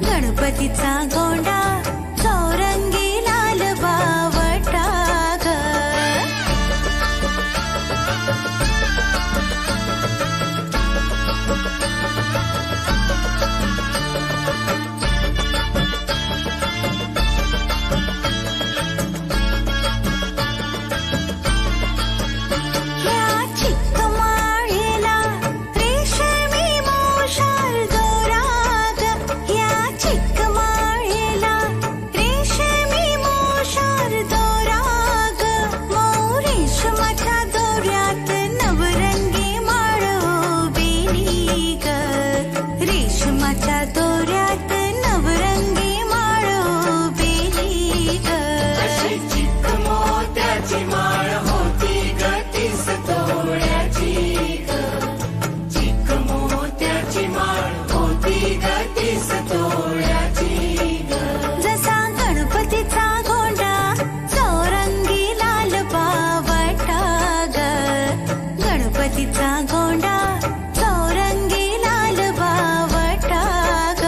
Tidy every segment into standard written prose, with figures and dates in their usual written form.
गणपतीचा गोंडा चौरंगी लाल बावटा ग. ह्या चिक्कमाळीला रेशमी मोशाल दोरा ग. ह्या चिक्कमाळीला रेशमी मोशाल दोरा ग. मऊ रेशमाच्या दोऱ्यात नवरंगी माळ उभेली ग. रेशमाच्या दोऱ्यात नवरंगी माळ उभेली ग. अशी चिक्क मोत्याची माळ होती ग 30 तोळ्याची ग. चिक्क मोत्याची माळ होती ग 30 तोळ्याची ग. जसा गणपतीचा गोंडा चौरंगी लाल बावटा ग. गणपतीचा गोंडा चौरंगी लाल बावटा ग.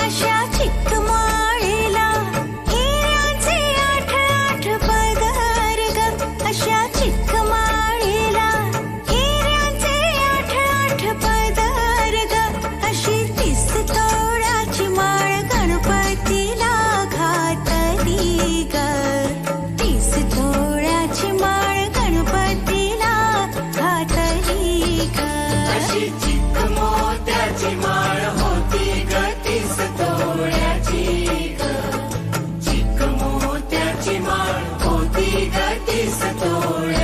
अशा चिक्कमाळीला हिऱ्याचे 8 पदर ग. अशा चिक्कमाळीला हिऱ्याचे 8 पदर ग. अशी 30 तोळ्याची माळ गणपतीला घातली ग. 30 तोळ्याची माळ गणपतीला घातली ग. अशी चिक्क मोत्याची माळ होती ग 30 तोळ्याची ग. चिक्क मोत्याची माळ होती ग 30 तोळ्याची